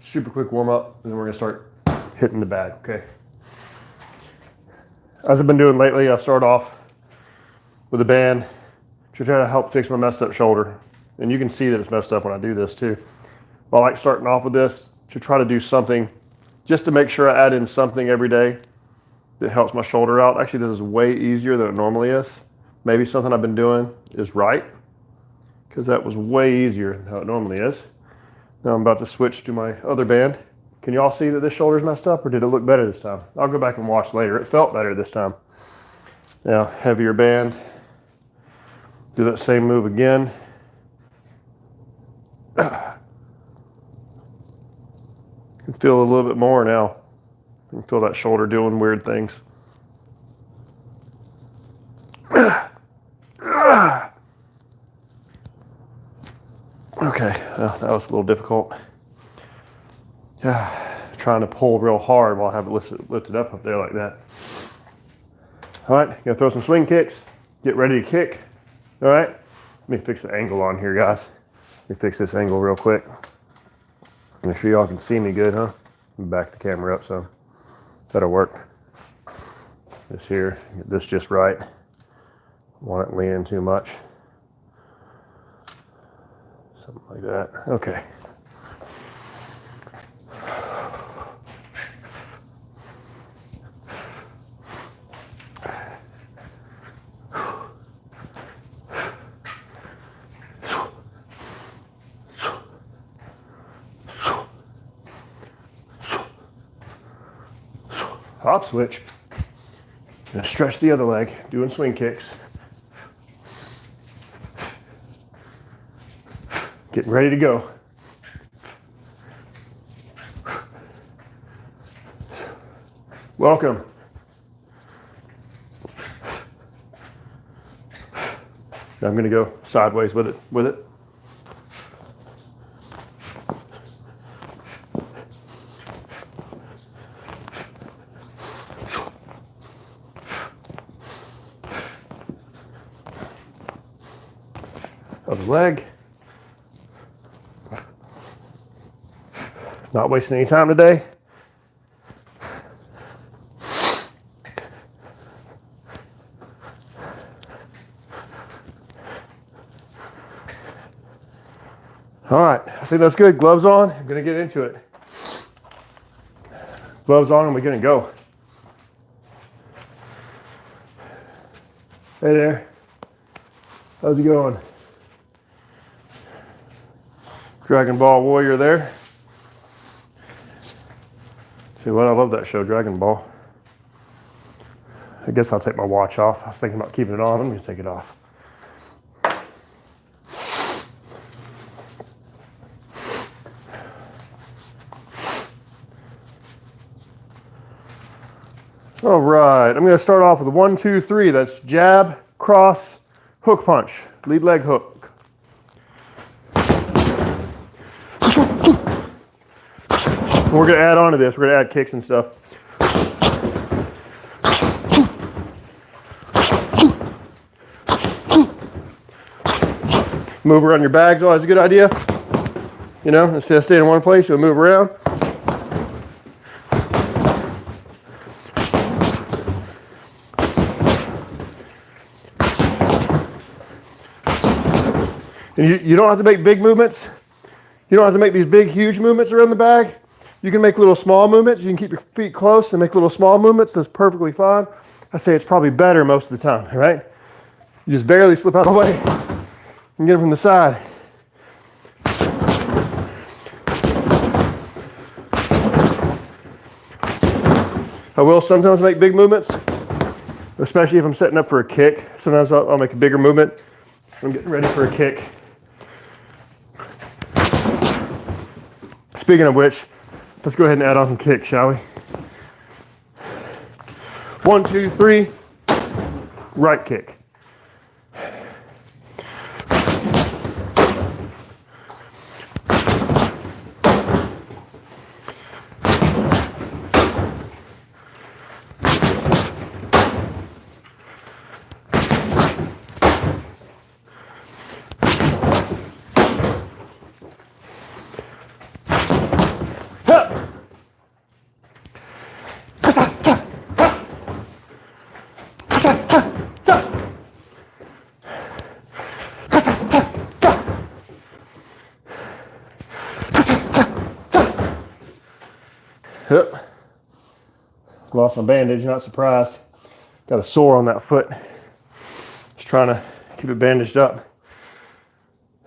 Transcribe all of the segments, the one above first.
super quick warm up, and then we're gonna start hitting the bag, okay? As I've been doing lately, I start off with a band to try to help fix my messed up shoulder. And you can see that it's messed up when I do this too. But I like starting off with this to try to do something, just to make sure I add in something every day that helps my shoulder out. Actually, this is way easier than it normally is. Maybe something I've been doing is right, because that was way easier than how it normally is. Now I'm about to switch to my other band. Can you all see that this shoulder's messed up, or did it look better this time? I'll go back and watch later. It felt better this time. Now, heavier band. Do that same move again. I can feel a little bit more now. I can feel that shoulder doing weird things. Okay, well, that was a little difficult. Yeah, trying to pull real hard while I have it lifted up there like that. All right, gonna throw some swing kicks, get ready to kick. All right, let me fix the angle on here, guys. Let me fix this angle real quick. Make sure y'all can see me good, huh? Let me back the camera up so that'll work. This here, get this just right. Want it leaning too much. Something like that. Okay. Hop switch. Gonna stretch the other leg, doing swing kicks. Getting ready to go. Welcome. Now I'm gonna go sideways with it. Other leg. Not wasting any time today. All right, I think that's good. Gloves on, I'm gonna get into it. Gloves on and we're gonna go. Hey there, how's it going? Dragon Ball Warrior there. See what, I love that show, Dragon Ball. I guess I'll take my watch off. I was thinking about keeping it on. I'm gonna take it off. All right, I'm gonna start off with a 1, 2, 3. That's jab, cross, hook punch, lead leg hook. We're gonna add on to this. We're gonna add kicks and stuff. Move around your bag's always a good idea. You know, instead of staying in one place, you'll move around. And you don't have to make big movements. You don't have to make these big, huge movements around the bag. You can make little small movements. You can keep your feet close and make little small movements. That's perfectly fine. I say it's probably better most of the time, right? You just barely slip out of the way and get it from the side. I will sometimes make big movements, especially if I'm setting up for a kick. Sometimes I'll make a bigger movement. I'm getting ready for a kick. Speaking of which, let's go ahead and add on some kicks, shall we? 1, 2, 3, right kick. Yep. Lost my bandage, not surprised. Got a sore on that foot. Just trying to keep it bandaged up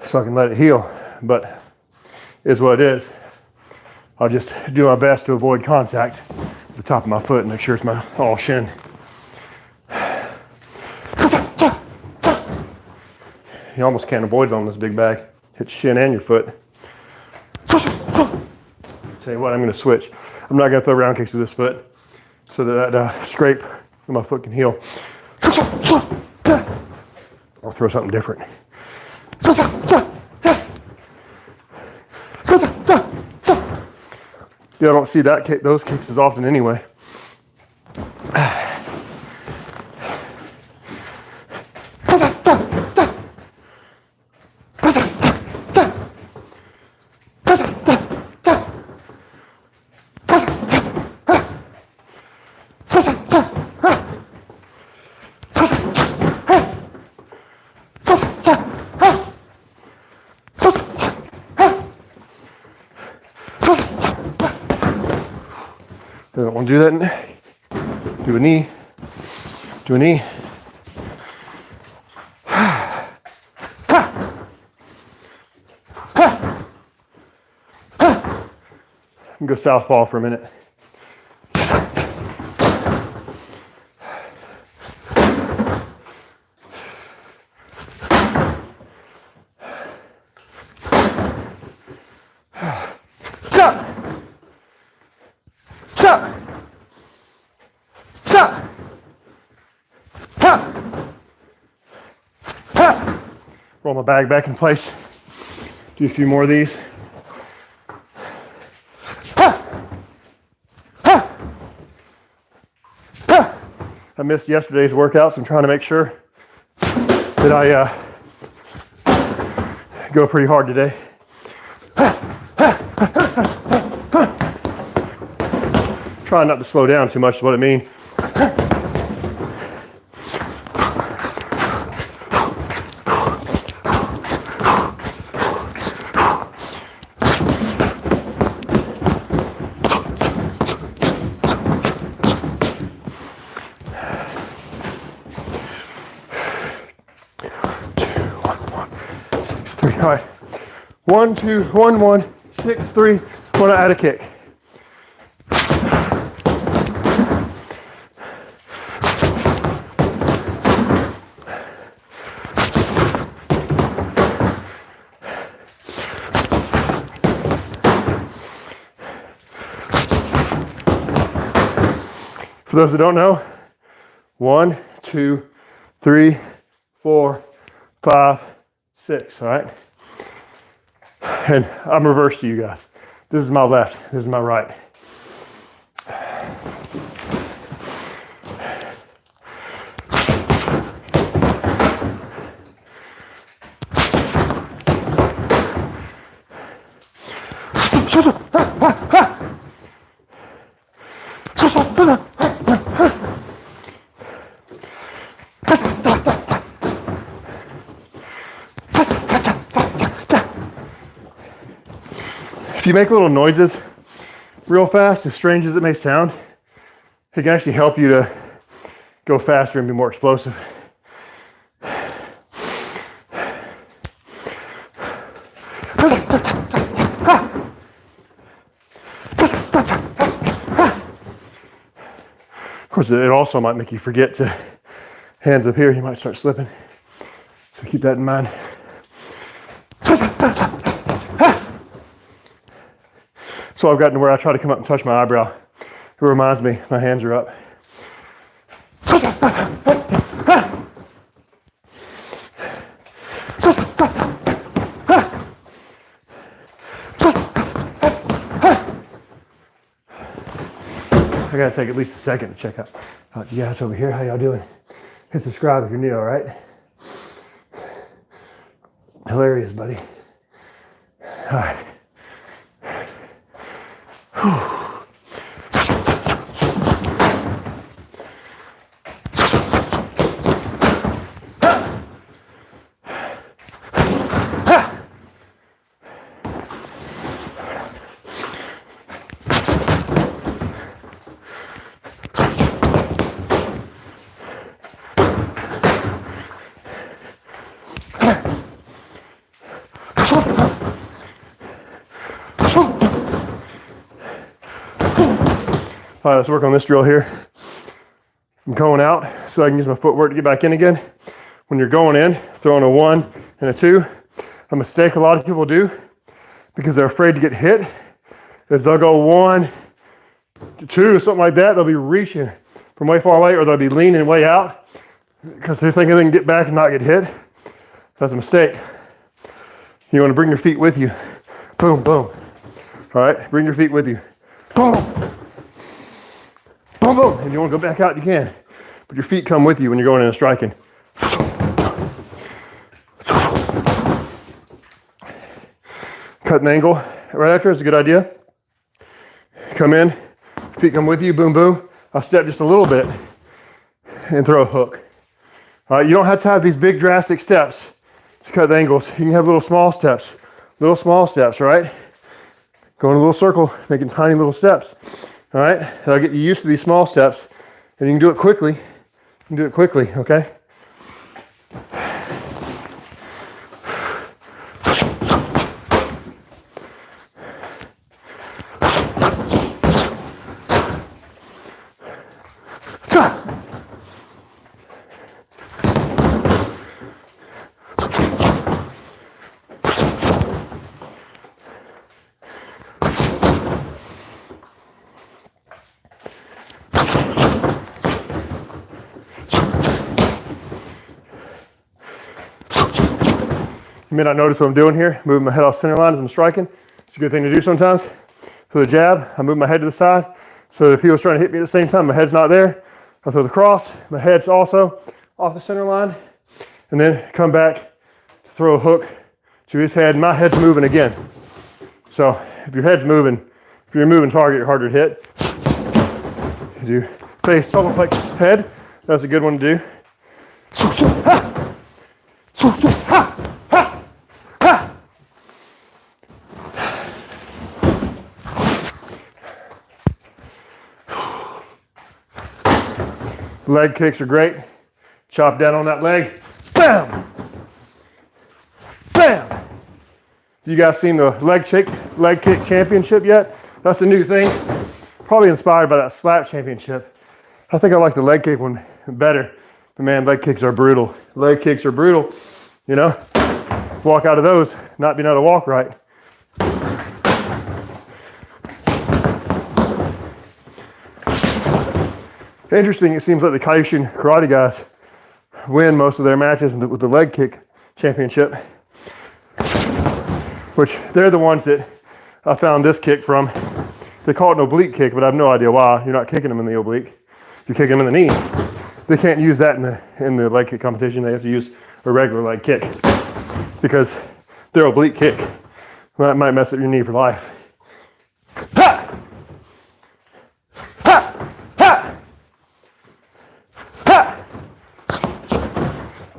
so I can let it heal, but it is what it is. I'll just do my best to avoid contact with the top of my foot and make sure it's my all shin. You almost can't avoid it on this big bag. Hit your shin and your foot. Tell you what, I'm going to switch. I'm not going to throw round kicks with this foot so that scrape in my foot can heal. I'll throw something different. Yeah, I don't see those kicks as often anyway. I don't want to do that. Do a knee. Do a knee. Go southpaw for a minute. Roll my bag back in place. Do a few more of these. I missed yesterday's workouts. I'm trying to make sure that I go pretty hard today. Trying not to slow down too much is what I mean. All right, 1, 2, 1, 1, 6, 3. Want to add a kick. For those that don't know, 1, 2, 3, 4, 5, 6. All right. And I'm reversed to you guys. This is my left, this is my right. If you make little noises real fast, as strange as it may sound, it can actually help you to go faster and be more explosive. Of course, it also might make you forget to hands up here. You might start slipping. So keep that in mind. So I've gotten to where I try to come up and touch my eyebrow. It reminds me my hands are up. I gotta take at least a second to check out you guys over here. How y'all doing? Hit subscribe if you're new, all right? Hilarious, buddy. All right. All right, let's work on this drill here. I'm going out so I can use my footwork to get back in again. When you're going in, throwing a 1 and a 2, a mistake a lot of people do because they're afraid to get hit is they'll go 1, 2, something like that. They'll be reaching from way far away, or they'll be leaning way out because they're thinking they can get back and not get hit. That's a mistake. You want to bring your feet with you. Boom, boom. All right, bring your feet with you. Boom. Boom, boom. And you want to go back out, you can. But your feet come with you when you're going in and striking. Cut an angle right after is a good idea. Come in, feet come with you, boom, boom. I'll step just a little bit and throw a hook. All right, you don't have to have these big drastic steps to cut the angles. You can have little small steps, right? Go in a little circle, making tiny little steps. All right, that'll get you used to these small steps, and you can do it quickly. You can do it quickly, okay? You may not notice what I'm doing here, moving my head off center line as I'm striking. It's a good thing to do sometimes. For the jab, I move my head to the side, so if he was trying to hit me at the same time, my head's not there. I throw the cross, my head's also off the center line, and then come back, throw a hook to his head, my head's moving again. So if your head's moving, if you're a moving target, you're harder to hit. You do face, double flex, head, that's a good one to do. Leg kicks are great. Chop down on that leg. Bam! Bam! You guys seen the leg kick championship yet? That's a new thing. Probably inspired by that slap championship. I think I like the leg kick one better. But man, leg kicks are brutal. Leg kicks are brutal. You know? Walk out of those, not being able to walk right. Interesting, it seems like the Kyokushin karate guys win most of their matches with the leg kick championship, which they're the ones that I found this kick from. They call it an oblique kick, but I have no idea why. You're not kicking them in the oblique. You're kicking them in the knee. They can't use that in the leg kick competition. They have to use a regular leg kick because their oblique kick that might mess up your knee for life. Ha! Ha! Ha! Ha!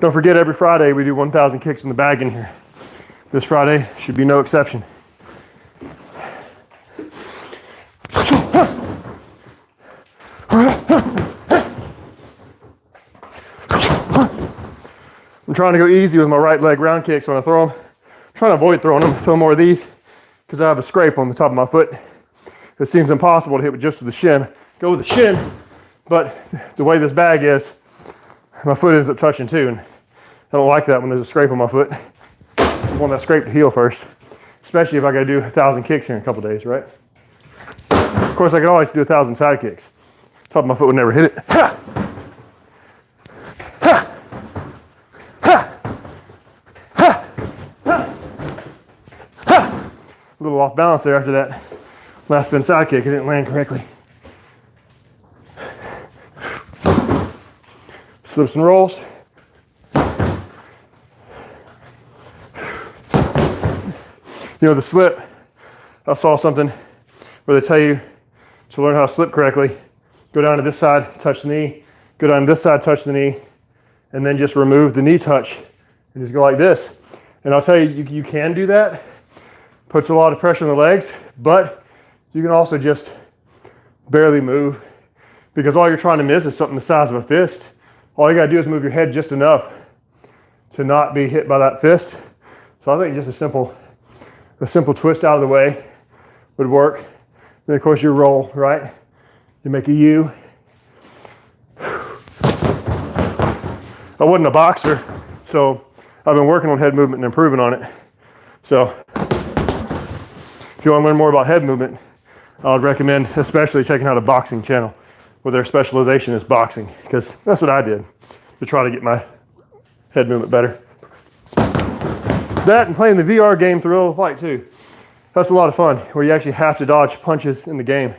Don't forget, every Friday we do 1,000 kicks in the bag in here. This Friday should be no exception. I'm trying to go easy with my right leg round kicks when I throw them. I'm trying to avoid throwing them, throw more of these because I have a scrape on the top of my foot. It seems impossible to hit with just with the shin. Go with the shin, but the way this bag is, my foot ends up touching too, and I don't like that when there's a scrape on my foot. I want that scrape to heal first, especially if I gotta do 1,000 kicks here in a couple days, right? Of course, I could always do 1,000 side kicks. Top of my foot would never hit it. Ha! Ha! Ha! Ha! Ha! Ha! A little off balance there after that last spin side kick. It didn't land correctly. Slips and rolls. You know, the slip, I saw something where they tell you to learn how to slip correctly. Go down to this side, touch the knee. Go down to this side, touch the knee. And then just remove the knee touch and just go like this. And I'll tell you, you can do that. Puts a lot of pressure on the legs, but you can also just barely move because all you're trying to miss is something the size of a fist. All you gotta do is move your head just enough to not be hit by that fist. So I think just a simple twist out of the way would work. Then of course you roll, right? You make a U. I wasn't a boxer, so I've been working on head movement and improving on it. So if you want to learn more about head movement, I would recommend especially checking out a boxing channel where their specialization is boxing, because that's what I did to try to get my head movement better. That and playing the VR game Thrill of Fight too. That's a lot of fun, where you actually have to dodge punches in the game.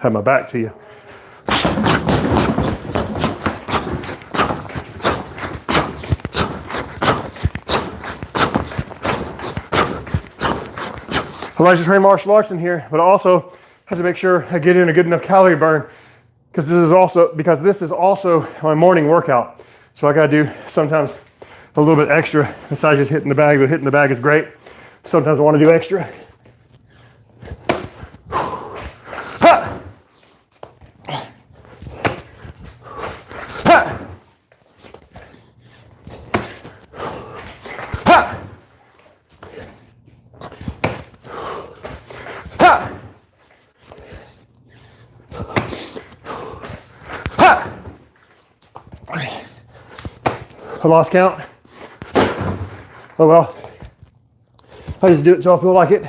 Have my back to you. I like to train martial arts in here, but I also have to make sure I get in a good enough calorie burn, because this is also my morning workout. So I gotta do sometimes a little bit extra besides just hitting the bag. But hitting the bag is great. Sometimes I want to do extra. I lost count. Oh well. I just do it till I feel like it.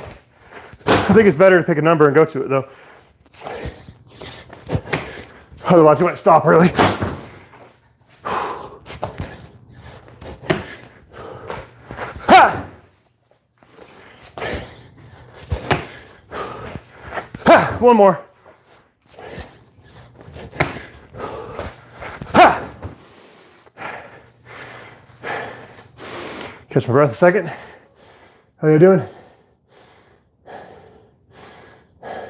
I think it's better to pick a number and go to it though. Otherwise you might stop early. One more. Catch my breath a second. How you doing?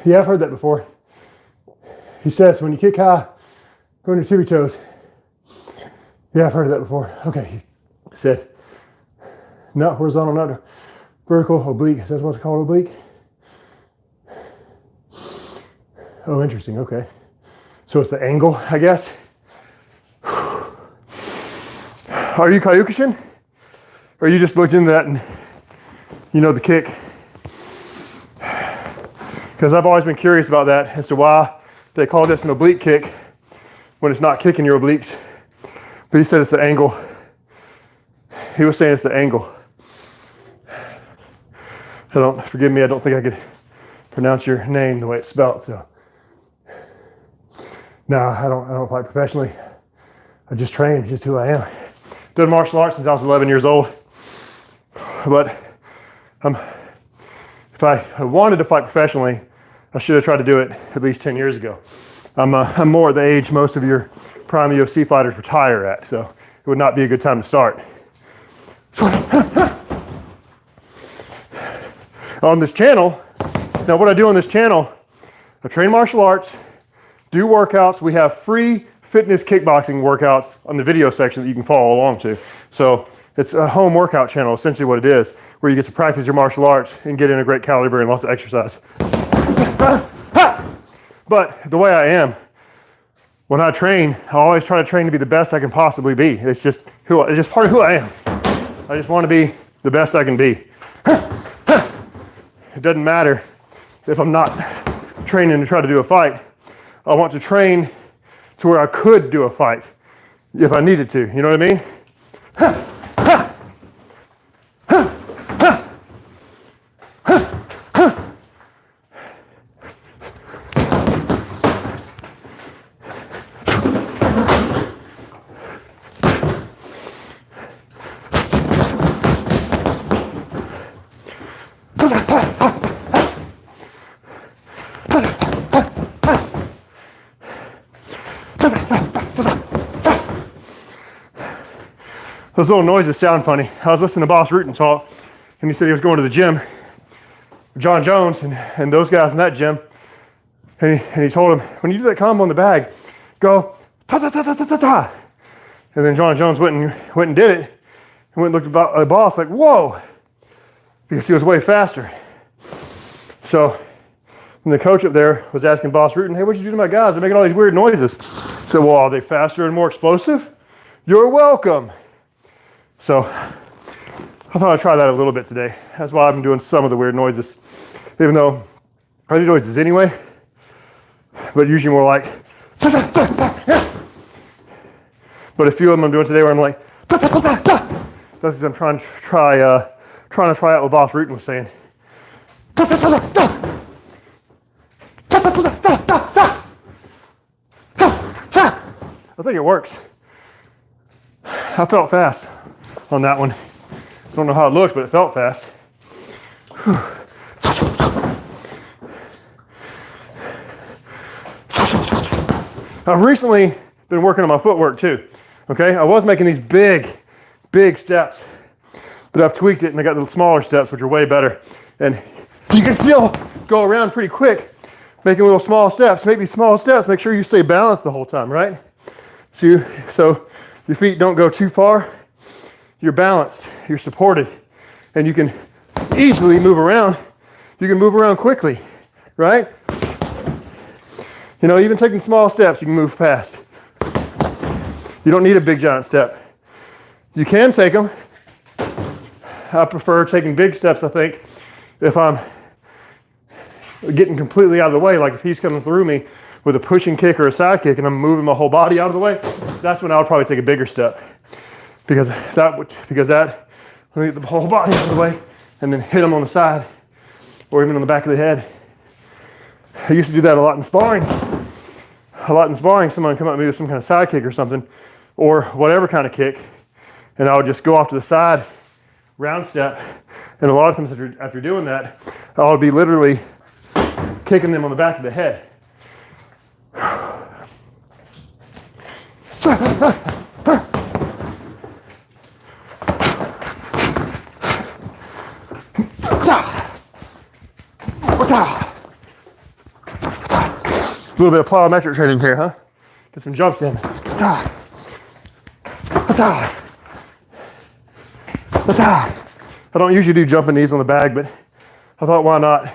Yeah, I've heard that before. He says when you kick high, go on your tippy toes. Yeah, I've heard of that before. Okay, he said not horizontal, not vertical, oblique. Is that what's called, oblique? Oh, interesting. Okay. So it's the angle, I guess. Are you Kyokushin? Or you just looked into that and you know the kick? Because I've always been curious about that as to why they call this an oblique kick when it's not kicking your obliques. But he said it's the angle. He was saying it's the angle. Forgive me, I don't think I could pronounce your name the way it's spelled, so. No, I don't fight professionally. I just train, it's just who I am. Done martial arts since I was 11 years old. But if I wanted to fight professionally, I should have tried to do it at least 10 years ago. I'm more at the age most of your prime UFC fighters retire at, so it would not be a good time to start. On this channel, now what I do on this channel, I train martial arts, do workouts. We have free fitness kickboxing workouts on the video section that you can follow along to. So it's a home workout channel, essentially what it is, where you get to practice your martial arts and get in a great calorie burn and lots of exercise. But the way I am, when I train, I always try to train to be the best I can possibly be. It's just part of who I am. I just want to be the best I can be. It doesn't matter if I'm not training to try to do a fight. I want to train to where I could do a fight if I needed to. You know what I mean? Those little noises sound funny. I was listening to Boss Rutan talk, and he said he was going to the gym, John Jones and those guys in that gym, and he told him, when you do that combo in the bag, go ta ta ta ta ta ta ta. And then John Jones went and did it, and went and looked at the boss like, whoa, because he was way faster. So and the coach up there was asking Boss Rutan, hey, what'd you do to my guys? They're making all these weird noises. I said, well, are they faster and more explosive? You're welcome. So I thought I'd try that a little bit today. That's why I've been doing some of the weird noises, even though I do noises anyway, but usually more like, but a few of them I'm doing today where I'm like, that's because I'm trying to try out what Boss Rutan was saying. I think it works. I felt fast on that one. I don't know how it looked, but it felt fast. I've recently been working on my footwork too. Okay, I was making these big steps, but I've tweaked it and I got the smaller steps, which are way better. And you can still go around pretty quick, making little small steps. Make these small steps, make sure you stay balanced the whole time, right? So your feet don't go too far. You're balanced, you're supported, and you can easily move around. You can move around quickly, right? You know, even taking small steps, you can move fast. You don't need a big giant step. You can take them. I prefer taking big steps, I think, if I'm getting completely out of the way, like if he's coming through me with a pushing kick or a side kick and I'm moving my whole body out of the way, that's when I would probably take a bigger step. Because that let me get the whole body out of the way and then hit him on the side or even on the back of the head. I used to do that a lot in sparring. Someone would come at me with some kind of side kick or something, or whatever kind of kick, and I would just go off to the side, round step, and a lot of times after doing that, I would be literally kicking them on the back of the head. A little bit of plyometric training here, huh? Get some jumps in. I don't usually do jumping knees on the bag, but I thought, why not?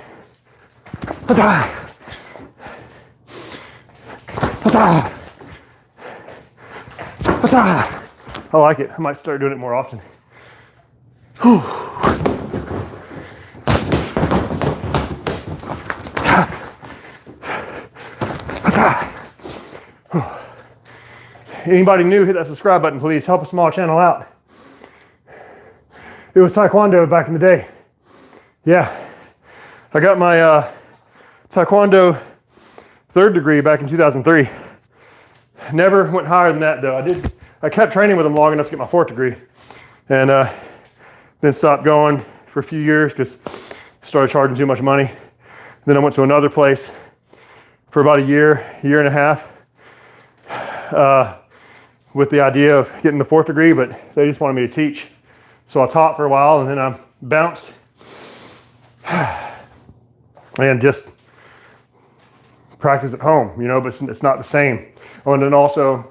I like it. I might start doing it more often. Anybody new, hit that subscribe button, please. Help a small channel out. It was Taekwondo back in the day. Yeah. I got my Taekwondo 3rd degree back in 2003. Never went higher than that, though. I kept training with them long enough to get my 4th degree. And then stopped going for a few years because I started charging too much money. Then I went to another place for about a year and a half. With the idea of getting the 4th degree, but they just wanted me to teach. So I taught for a while and then I bounced and just practice at home, you know, but it's not the same. Oh, and then also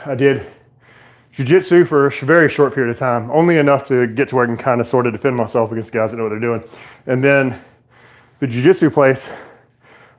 I did jiu-jitsu for a very short period of time, only enough to get to where I can kind of sort of defend myself against guys that know what they're doing. And then the jiu-jitsu place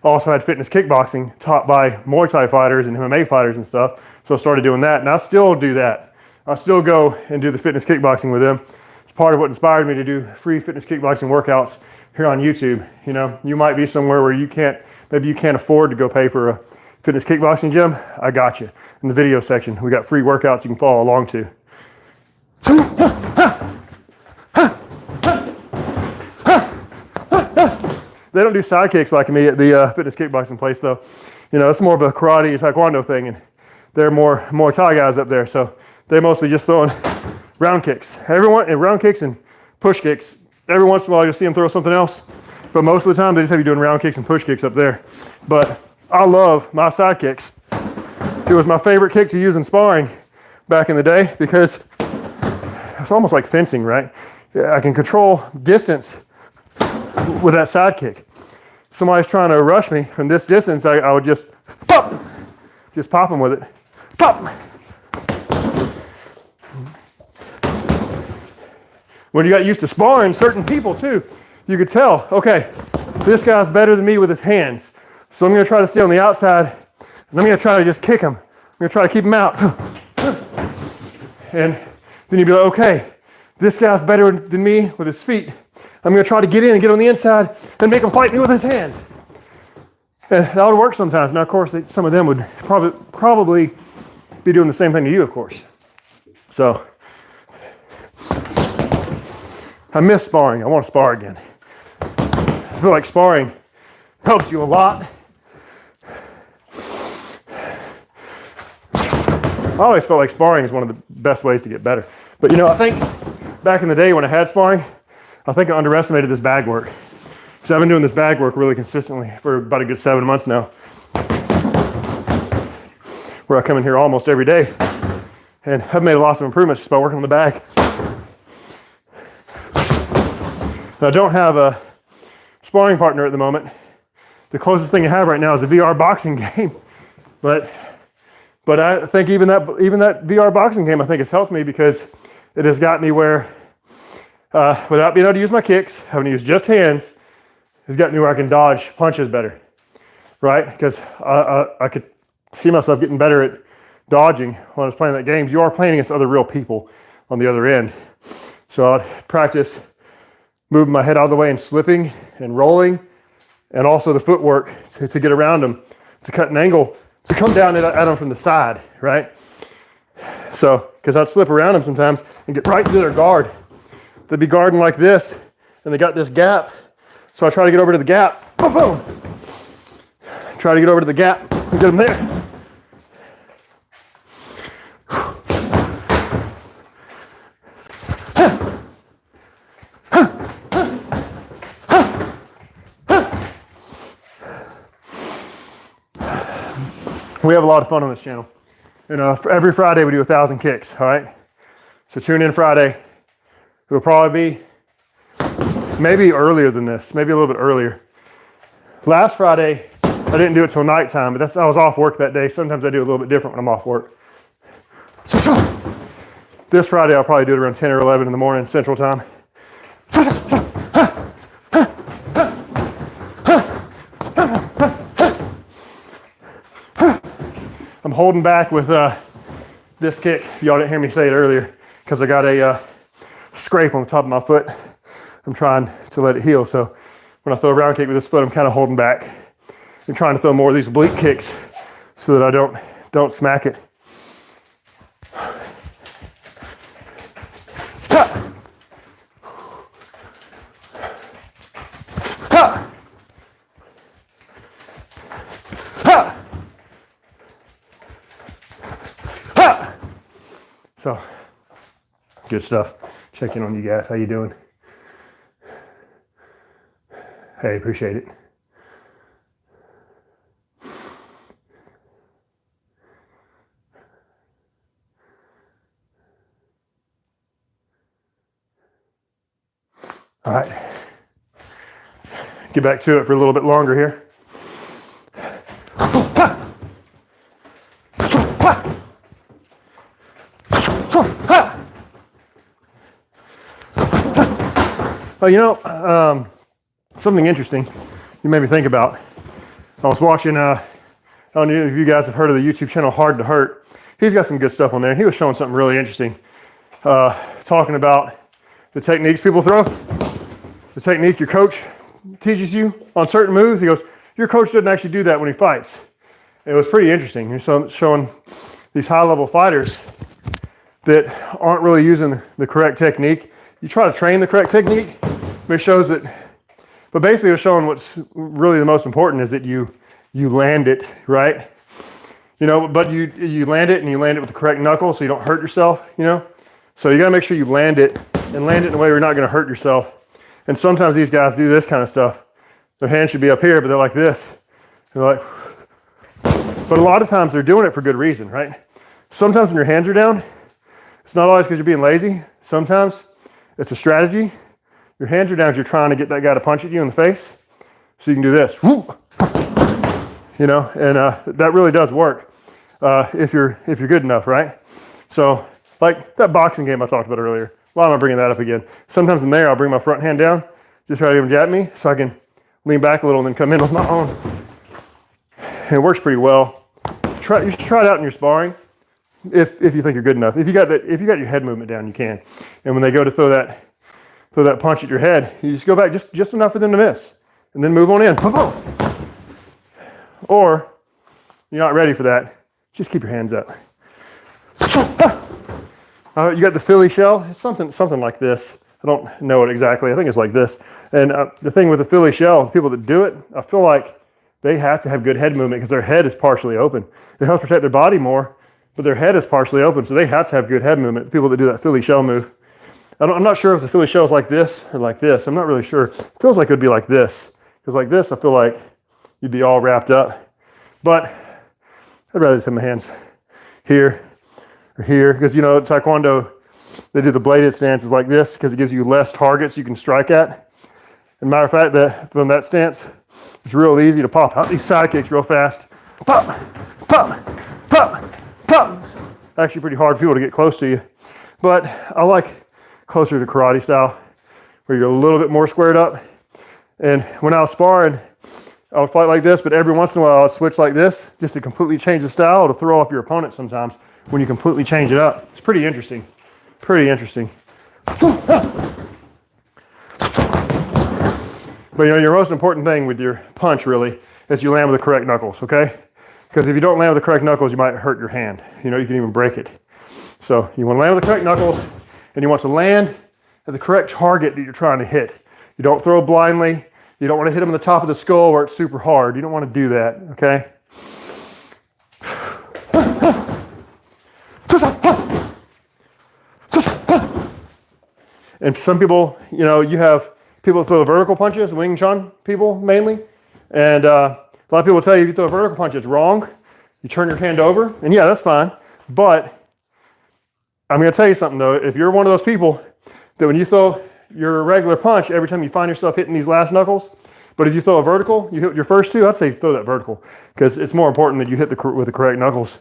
also had fitness kickboxing taught by Muay Thai fighters and MMA fighters and stuff. So I started doing that, and I still do that. I still go and do the fitness kickboxing with them. It's part of what inspired me to do free fitness kickboxing workouts here on YouTube. You know, you might be somewhere where maybe you can't afford to go pay for a fitness kickboxing gym. I got you. In the video section, we got free workouts you can follow along to. They don't do side kicks like me at the fitness kickboxing place, though. You know, it's more of a karate and taekwondo thing, and they're more Thai guys up there, so they mostly just throwing round kicks. Round kicks and push kicks. Every once in a while, you'll see them throw something else, but most of the time, they just have you doing round kicks and push kicks up there. But I love my side kicks. It was my favorite kick to use in sparring back in the day because it's almost like fencing, right? I can control distance with that side kick. Somebody's trying to rush me from this distance, I would just pop them with it. Pop. when you got used to sparring certain people too, you could tell, okay, this guy's better than me with his hands. So I'm gonna try to stay on the outside and I'm gonna try to just kick him. I'm gonna try to keep him out. And then you'd be like, okay, this guy's better than me with his feet. I'm gonna try to get in and get on the inside and make him fight me with his hands. And that would work sometimes. Now, of course, some of them would probably be doing the same thing to you, of course. So, I miss sparring. I want to spar again. I feel like sparring helps you a lot. I always felt like sparring is one of the best ways to get better. But you know, I think back in the day when I had sparring, I think I underestimated this bag work. So I've been doing this bag work really consistently for about a good 7 months now, where I come in here almost every day. And I've made lots of improvements just by working on the bag. I don't have a sparring partner at the moment. The closest thing I have right now is a VR boxing game. But I think even that VR boxing game, I think has helped me because it has got me where, without being able to use my kicks, having to use just hands, has got me where I can dodge punches better, right? Because I could see myself getting better at dodging when I was playing that games. You are playing against other real people on the other end. So I'd practice moving my head out of the way and slipping and rolling, and also the footwork to get around them, to cut an angle, to come down at them from the side, right? So, because I'd slip around them sometimes and get right to their guard. They'd be guarding like this, and they got this gap. So I try to get over to the gap, boom, boom. Try to get over to the gap and get them there. We have a lot of fun on this channel. And every Friday we do 1,000 kicks, all right? So tune in Friday. It'll probably be maybe earlier than this, maybe a little bit earlier. Last Friday, I didn't do it till nighttime, but I was off work that day. Sometimes I do a little bit different when I'm off work. This Friday, I'll probably do it around 10 or 11 in the morning, Central Time. I'm holding back with this kick. Y'all didn't hear me say it earlier because I got a scrape on the top of my foot. I'm trying to let it heal. So when I throw a round kick with this foot, I'm kind of holding back. I'm trying to throw more of these oblique kicks so that I don't smack it. So, good stuff. Check in on you guys. How you doing? Hey, appreciate it. All right. Get back to it for a little bit longer here. Well, you know, something interesting you made me think about. I was watching, I don't know if you guys have heard of the YouTube channel Hard to Hurt. He's got some good stuff on there. He was showing something really interesting, talking about the techniques people throw, the technique your coach teaches you on certain moves. He goes, your coach doesn't actually do that when he fights. It was pretty interesting. He's showing these high-level fighters that aren't really using the correct technique. You try to train the correct technique, but it shows that, but basically it's showing what's really the most important is that you land it, right? You know, but you land it and you land it with the correct knuckle so you don't hurt yourself, you know? So you gotta make sure you land it and land it in a way where you're not gonna hurt yourself. And sometimes these guys do this kind of stuff. Their hands should be up here, but they're like this. They're like, but a lot of times they're doing it for good reason, right? Sometimes when your hands are down, it's not always because you're being lazy. Sometimes it's a strategy. Your hands are down because you're trying to get that guy to punch at you in the face. So you can do this. You know, and that really does work if you're good enough, right? So like that boxing game I talked about earlier, Why am I bringing that up again? Sometimes in there, I'll bring my front hand down, just try to even jab me, so I can lean back a little and then come in with my own. And it works pretty well. You should try it out in your sparring if you think you're good enough. If you got your head movement down, you can. And when they go to throw that punch at your head, you just go back just enough for them to miss, and then move on in. Or you're not ready for that, just keep your hands up. You got the Philly shell. It's something like this. I don't know it exactly. I think it's like this. And the thing with the Philly shell, the people that do it, I feel like they have to have good head movement because their head is partially open. It helps protect their body more, but their head is partially open, so they have to have good head movement. The people that do that Philly shell move. I'm not sure if the Philly shell is like this or like this. I'm not really sure. It feels like it would be like this. Because like this, I feel like you'd be all wrapped up. But I'd rather just have my hands here or here. Because, you know, Taekwondo, they do the bladed stances like this because it gives you less targets you can strike at. And matter of fact, from that stance, it's real easy to pop out these side kicks real fast. Pop, pop, pop, pop. It's actually pretty hard for people to get close to you. But I like closer to karate style, where you're a little bit more squared up. And when I was sparring, I would fight like this, but every once in a while I'd switch like this just to completely change the style, to throw off your opponent sometimes when you completely change it up. It's pretty interesting. Pretty interesting. But you know, your most important thing with your punch really is you land with the correct knuckles, okay? Because if you don't land with the correct knuckles, you might hurt your hand. You know, you can even break it. So you want to land with the correct knuckles, and you want to land at the correct target that you're trying to hit. You don't throw blindly. You don't want to hit them on the top of the skull where it's super hard. You don't want to do that, okay? And some people, you know, you have people that throw the vertical punches, Wing Chun people mainly. And a lot of people tell you if you throw a vertical punch, it's wrong. You turn your hand over, and yeah, that's fine. But I'm going to tell you something, though. If you're one of those people that when you throw your regular punch, every time you find yourself hitting these last knuckles, but if you throw a vertical, you hit your first two, I'd say throw that vertical because it's more important that you hit with the correct knuckles.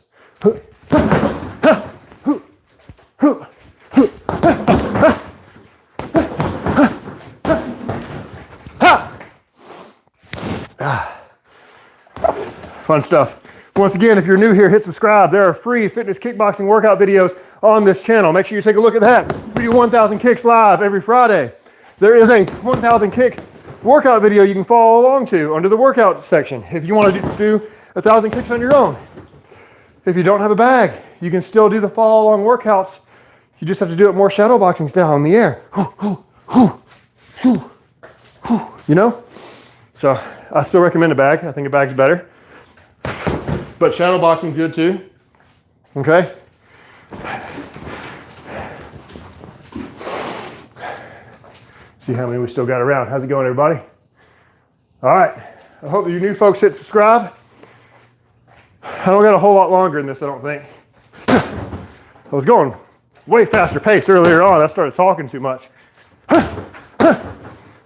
Fun stuff. Once again, if you're new here, hit subscribe. There are free fitness kickboxing workout videos on this channel. Make sure you take a look at that. We do 1,000 kicks live every Friday. There is a 1,000 kick workout video you can follow along to under the workout section if you want to do 1,000 kicks on your own. If you don't have a bag, you can still do the follow along workouts. You just have to do it more shadow boxing style in the air. You know? So I still recommend a bag. I think a bag's better. But shadow boxing's good too. Okay? See how many we still got around. How's it going, everybody? All right. I hope that you new folks hit subscribe. I don't got a whole lot longer in this, I don't think. I was going way faster paced earlier on. I started talking too much. That's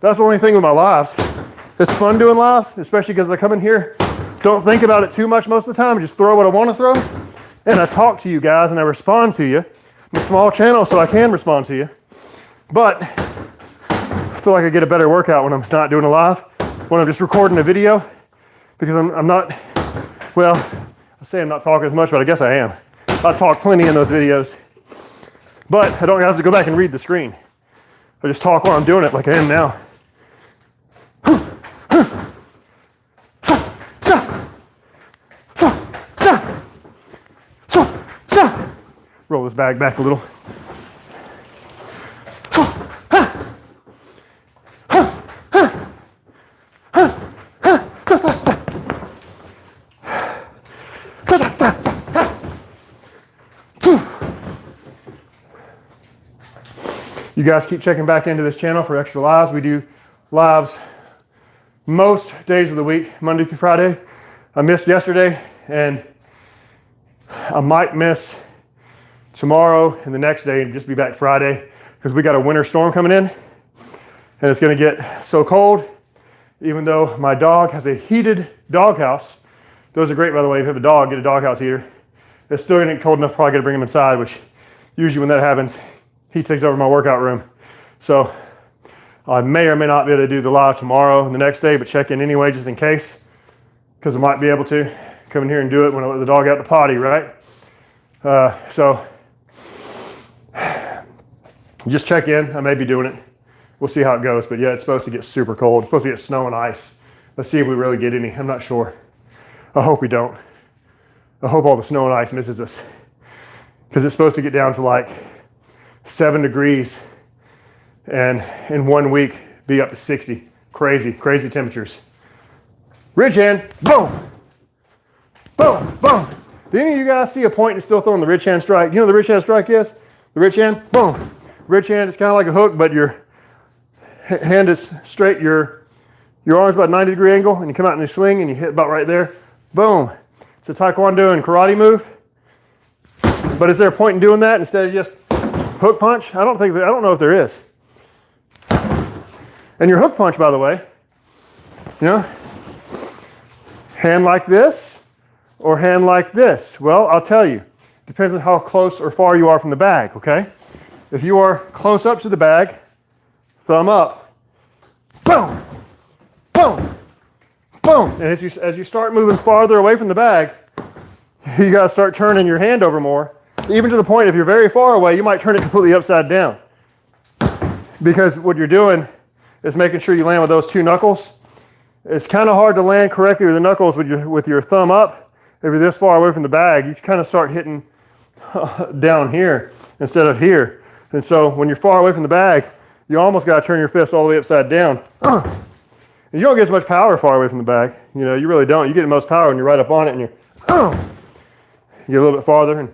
the only thing with my lives. It's fun doing lives, especially because I come in here, don't think about it too much most of the time. I just throw what I want to throw. And I talk to you guys and I respond to you. I'm a small channel, so I can respond to you. But I feel like I get a better workout when I'm not doing a live, when I'm just recording a video, because I'm not, well, I say I'm not talking as much, but I guess I am. I talk plenty in those videos, but I don't have to go back and read the screen. I just talk while I'm doing it like I am now. Roll this bag back a little. You guys keep checking back into this channel for extra lives. We do lives most days of the week, Monday through Friday. I missed yesterday, and I might miss tomorrow and the next day and just be back Friday because we got a winter storm coming in, and it's going to get so cold. Even though my dog has a heated doghouse, those are great, by the way. If you have a dog, get a doghouse heater. It's still going to get cold enough, probably got to bring him inside, which usually when that happens, he takes over my workout room. So I may or may not be able to do the live tomorrow and the next day, but check in anyway just in case, because I might be able to come in here and do it when I let the dog out the potty, right? So just check in. I may be doing it. We'll see how it goes. But yeah, it's supposed to get super cold. It's supposed to get snow and ice. Let's see if we really get any. I'm not sure. I hope we don't. I hope all the snow and ice misses us, because it's supposed to get down to like 7 degrees and in 1 week be up to 60. Crazy, crazy temperatures. Ridge hand, boom, boom, boom. Did any of you guys see a point and still throwing the ridge hand strike? You know what the ridge hand strike is? The ridge hand, boom. Ridge hand is kind of like a hook, but your hand is straight, your arm's about a 90-degree angle, and you come out in a swing and you hit about right there. Boom. It's a taekwondo and karate move. But is there a point in doing that instead of just hook punch? I don't know if there is. And your hook punch, by the way, you know, hand like this or hand like this. Well, I'll tell you, depends on how close or far you are from the bag, okay? If you are close up to the bag, thumb up, boom, boom, boom. And as you start moving farther away from the bag, you gotta start turning your hand over more. Even to the point, if you're very far away, you might turn it completely upside down. Because what you're doing is making sure you land with those two knuckles. It's kind of hard to land correctly with the knuckles with your thumb up. If you're this far away from the bag, you kind of start hitting down here instead of here. And so when you're far away from the bag, you almost got to turn your fist all the way upside down. And you don't get as much power far away from the bag. You know, you really don't. You get the most power when you're right up on it and you get a little bit farther and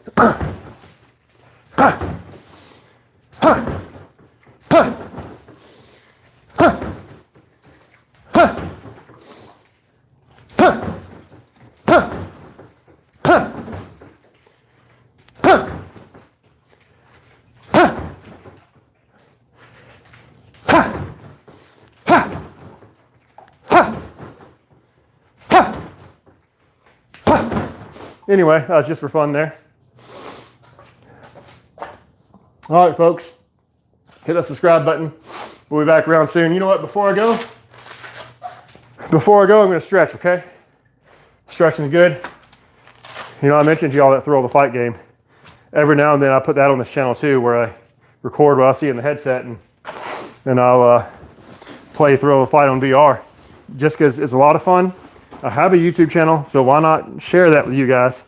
anyway, that was just for fun there. All right, folks, hit that subscribe button. We'll be back around soon. You know what? Before I go, I'm going to stretch, okay? Stretching is good. You know, I mentioned to y'all that Thrill of the Fight game. Every now and then I put that on this channel too, where I record what I see in the headset and I'll play Thrill of the Fight on VR. Just because it's a lot of fun. I have a YouTube channel, so why not share that with you guys?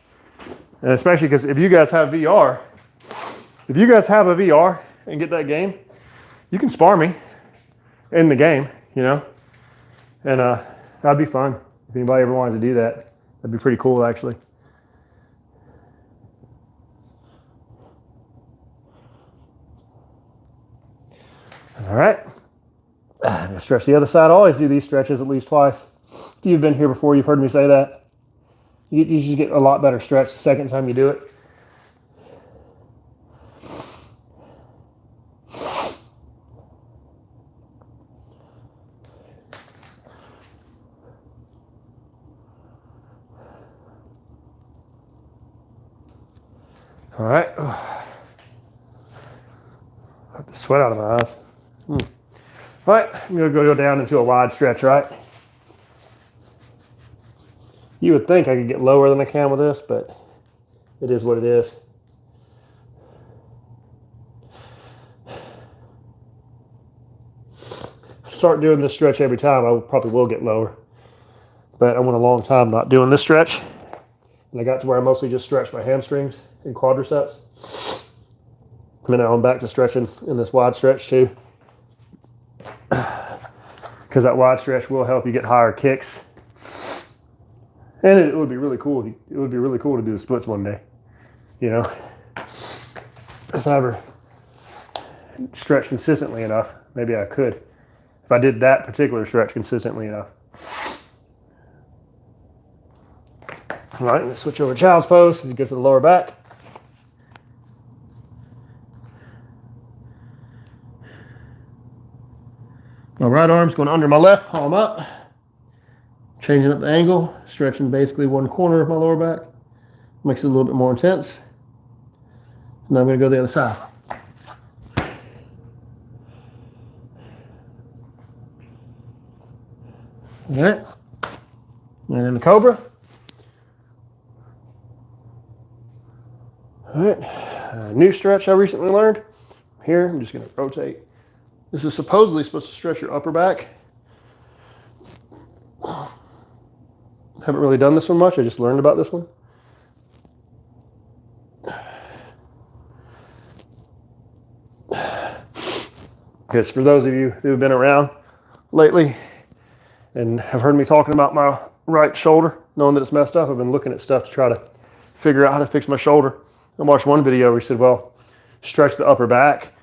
And especially because if you guys have VR, and get that game, you can spar me in the game, you know? And that'd be fun. If anybody ever wanted to do that, that'd be pretty cool, actually. All right. I'm gonna stretch the other side. I always do these stretches at least twice. If you've been here before, you've heard me say that. You just get a lot better stretch the second time you do it. All right. Got the sweat out of my eyes. All right, I'm gonna go down into a wide stretch, right? You would think I could get lower than I can with this, but it is what it is. Start doing this stretch every time, I probably will get lower. But I went a long time not doing this stretch. And I got to where I mostly just stretched my hamstrings and quadriceps. And now I'm back to stretching in this wide stretch too. Because that wide stretch will help you get higher kicks. And it would be really cool. It would be really cool to do the splits one day. You know, if I ever stretch consistently enough, maybe I could. If I did that particular stretch consistently enough. All right, let's switch over to child's pose. It's good for the lower back. My right arm's going under my left, palm up. Changing up the angle, stretching basically one corner of my lower back. Makes it a little bit more intense. Now I'm going to go to the other side. All right. And then the Cobra. All right. New stretch I recently learned. Here, I'm just going to rotate. This is supposedly supposed to stretch your upper back. Haven't really done this one much. I just learned about this one. Because for those of you who have been around lately and have heard me talking about my right shoulder, knowing that it's messed up, I've been looking at stuff to try to figure out how to fix my shoulder. I watched one video where he said, well, stretch the upper back.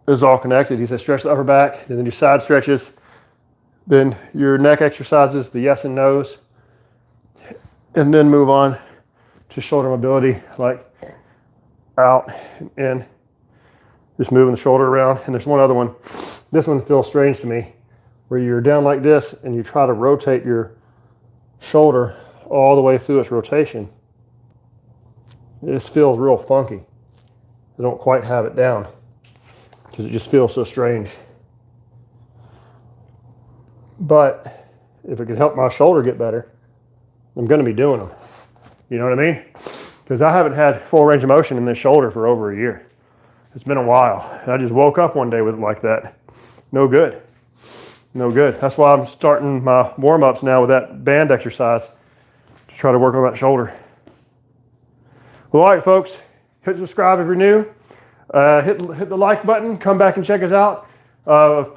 It was all connected. He said, stretch the upper back, and then your side stretches, then your neck exercises, the yes and no's, and then move on to shoulder mobility, like out and in. Just moving the shoulder around. And there's one other one. This one feels strange to me, where you're down like this and you try to rotate your shoulder all the way through its rotation. This feels real funky. I don't quite have it down because it just feels so strange. But if it could help my shoulder get better, I'm going to be doing them. You know what I mean? Because I haven't had full range of motion in this shoulder for over a year. It's been a while. And I just woke up one day with it like that. No good. No good. That's why I'm starting my warm-ups now with that band exercise to try to work on that shoulder. Well, all right, folks. Hit subscribe if you're new. Hit the like button. Come back and check us out.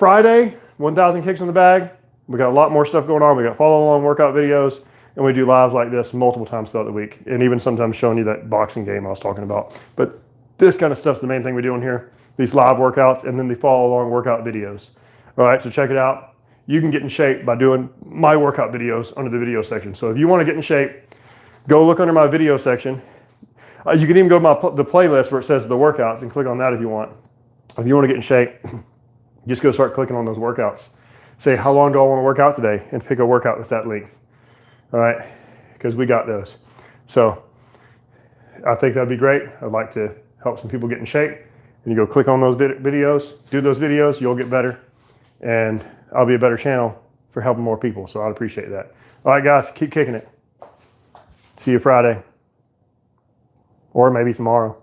Friday, 1,000 kicks on the bag. We got a lot more stuff going on. We got follow-along workout videos. And we do lives like this multiple times throughout the week. And even sometimes showing you that boxing game I was talking about. But this kind of stuff's the main thing we're doing here. These live workouts and then the follow-along workout videos. All right, so check it out. You can get in shape by doing my workout videos under the video section. So if you want to get in shape, go look under my video section. You can even go to the playlist where it says the workouts and click on that if you want. If you want to get in shape, just go start clicking on those workouts. Say, how long do I want to work out today? And pick a workout that's that length. All right, because we got those. So I think that'd be great. I'd like to help some people get in shape. And you go click on those videos, do those videos, you'll get better. And I'll be a better channel for helping more people. So I'd appreciate that. All right, guys, keep kicking it. See you Friday. Or maybe tomorrow.